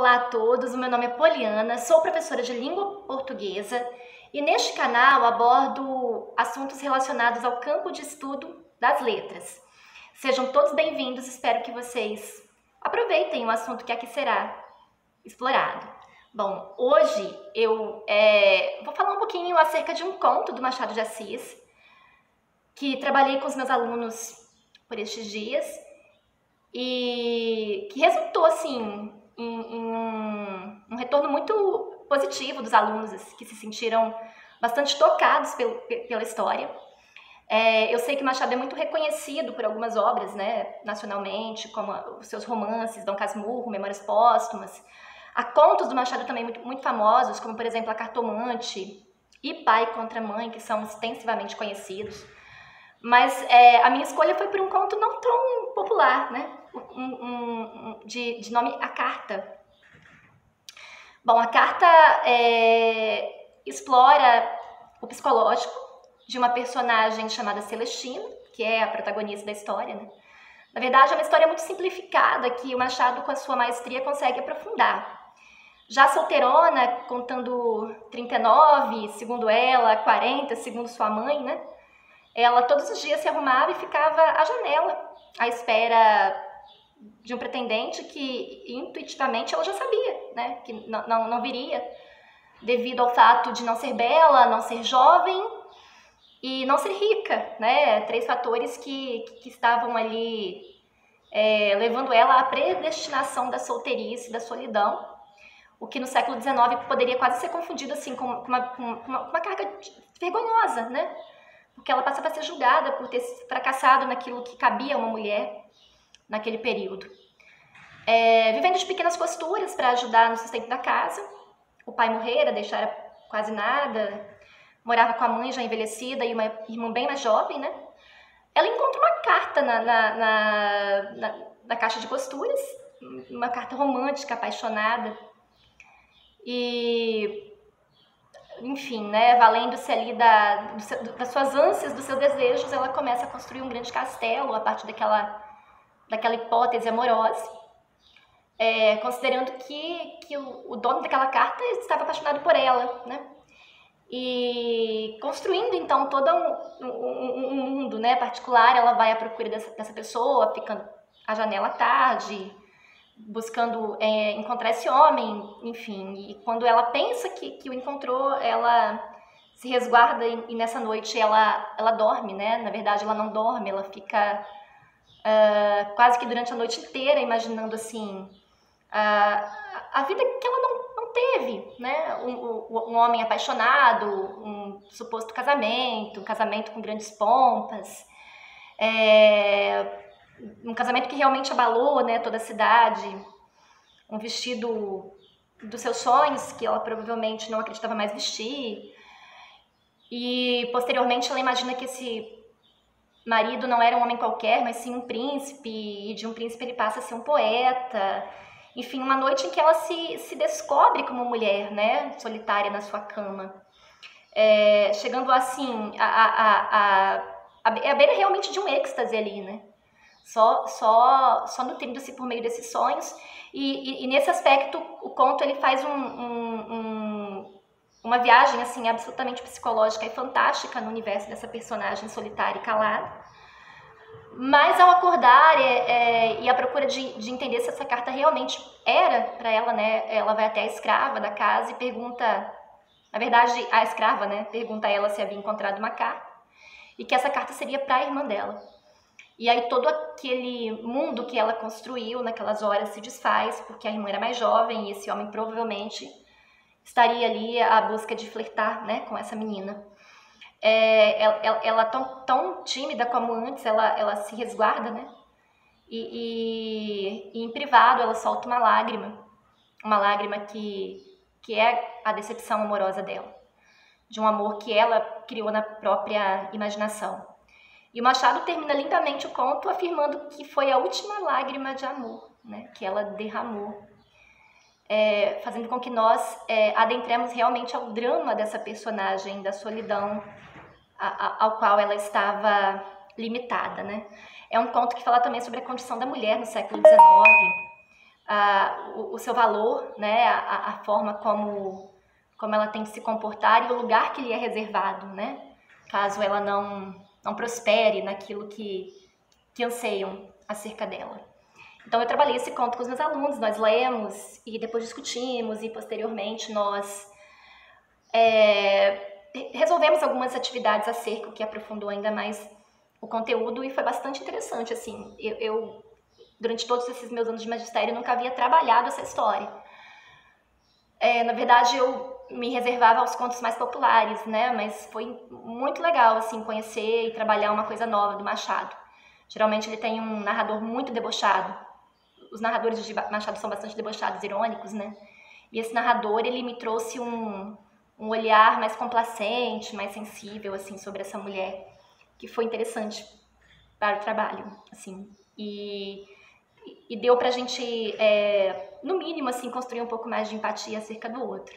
Olá a todos, o meu nome é Poliana, sou professora de língua portuguesa e neste canal abordo assuntos relacionados ao campo de estudo das letras. Sejam todos bem-vindos, espero que vocês aproveitem o assunto que aqui será explorado. Bom, hoje eu vou falar um pouquinho acerca de um conto do Machado de Assis, que trabalhei com os meus alunos por estes dias e que resultou, assim, em um retorno muito positivo dos alunos, que se sentiram bastante tocados pela história. Eu sei que Machado é muito reconhecido por algumas obras, né, nacionalmente, como os seus romances, Dom Casmurro, Memórias Póstumas. Há contos do Machado também muito famosos, como, por exemplo, A Cartomante e Pai contra Mãe, que são extensivamente conhecidos. Mas a minha escolha foi por um conto não tão popular, né? De nome A Carta. Bom, A Carta explora o psicológico de uma personagem chamada Celestina, que é a protagonista da história, né? Na verdade, é uma história muito simplificada que o Machado, com a sua maestria, consegue aprofundar. Já solteirona, contando 39, segundo ela, 40, segundo sua mãe, né? Ela todos os dias se arrumava e ficava à janela, à espera de um pretendente que intuitivamente ela já sabia, né, que não viria, devido ao fato de não ser bela, não ser jovem e não ser rica, né, 3 fatores que estavam ali levando ela à predestinação da solteirice, da solidão, o que no século XIX poderia quase ser confundido assim com uma carga vergonhosa, né? Porque ela passava a ser julgada por ter fracassado naquilo que cabia a uma mulher naquele período. Vivendo de pequenas costuras para ajudar no sustento da casa. O pai morrera, deixara quase nada, morava com a mãe já envelhecida e uma irmã bem mais jovem, né? Ela encontra uma carta na caixa de costuras, uma carta romântica, apaixonada. E enfim, né, valendo-se ali das suas ânsias, dos seus desejos, ela começa a construir um grande castelo a partir daquela hipótese amorosa, considerando que o dono daquela carta estava apaixonado por ela, né? E construindo, então, todo um mundo, né, particular. Ela vai à procura dessa pessoa, ficando à janela à tarde, buscando encontrar esse homem, enfim, e quando ela pensa que o encontrou, ela se resguarda e nessa noite ela dorme, né? Na verdade, ela não dorme, ela fica quase que durante a noite inteira imaginando, assim, a vida que ela não teve, né? Um homem apaixonado, um suposto casamento, um casamento com grandes pompas, um casamento que realmente abalou, né, toda a cidade, um vestido dos seus sonhos que ela provavelmente não acreditava mais vestir. E posteriormente ela imagina que esse marido não era um homem qualquer, mas sim um príncipe, e de um príncipe ele passa a ser um poeta. Enfim, uma noite em que ela se descobre como mulher, né, solitária na sua cama, chegando assim à beira realmente de um êxtase ali, né? Só nutrindo-se por meio desses sonhos. E nesse aspecto, o conto ele faz uma viagem assim absolutamente psicológica e fantástica no universo dessa personagem solitária e calada. Mas ao acordar e à procura de entender se essa carta realmente era para ela, né, ela vai até a escrava da casa e pergunta, na verdade a escrava, né, pergunta a ela se havia encontrado uma carta e que essa carta seria para a irmã dela. E aí todo aquele mundo que ela construiu naquelas horas se desfaz, porque a irmã era mais jovem e esse homem provavelmente estaria ali à busca de flertar, né, com essa menina. Ela tão tímida como antes, ela se resguarda, né? E em privado ela solta uma lágrima que é a decepção amorosa dela, de um amor que ela criou na própria imaginação. E o Machado termina lindamente o conto afirmando que foi a última lágrima de amor, né, que ela derramou, fazendo com que nós adentremos realmente ao drama dessa personagem, da solidão ao qual ela estava limitada, né? É um conto que fala também sobre a condição da mulher no século XIX, o seu valor, né, a forma como ela tem que se comportar e o lugar que lhe é reservado, né, caso ela não prospere naquilo que anseiam acerca dela. Então eu trabalhei esse conto com os meus alunos, nós lemos e depois discutimos e posteriormente nós resolvemos algumas atividades acerca, que aprofundou ainda mais o conteúdo e foi bastante interessante, assim. Eu durante todos esses meus anos de magistério, nunca havia trabalhado essa história. Na verdade, eu me reservava aos contos mais populares, né? Mas foi muito legal, assim, conhecer e trabalhar uma coisa nova do Machado. Geralmente ele tem um narrador muito debochado. Os narradores de Machado são bastante debochados, irônicos, né? E esse narrador, ele me trouxe um olhar mais complacente, mais sensível, assim, sobre essa mulher, que foi interessante para o trabalho, assim. E deu pra gente, no mínimo, assim, construir um pouco mais de empatia acerca do outro.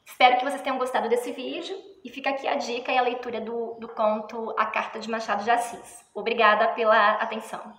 Espero que vocês tenham gostado desse vídeo e fica aqui a dica e a leitura do conto A Carta de Machado de Assis. Obrigada pela atenção.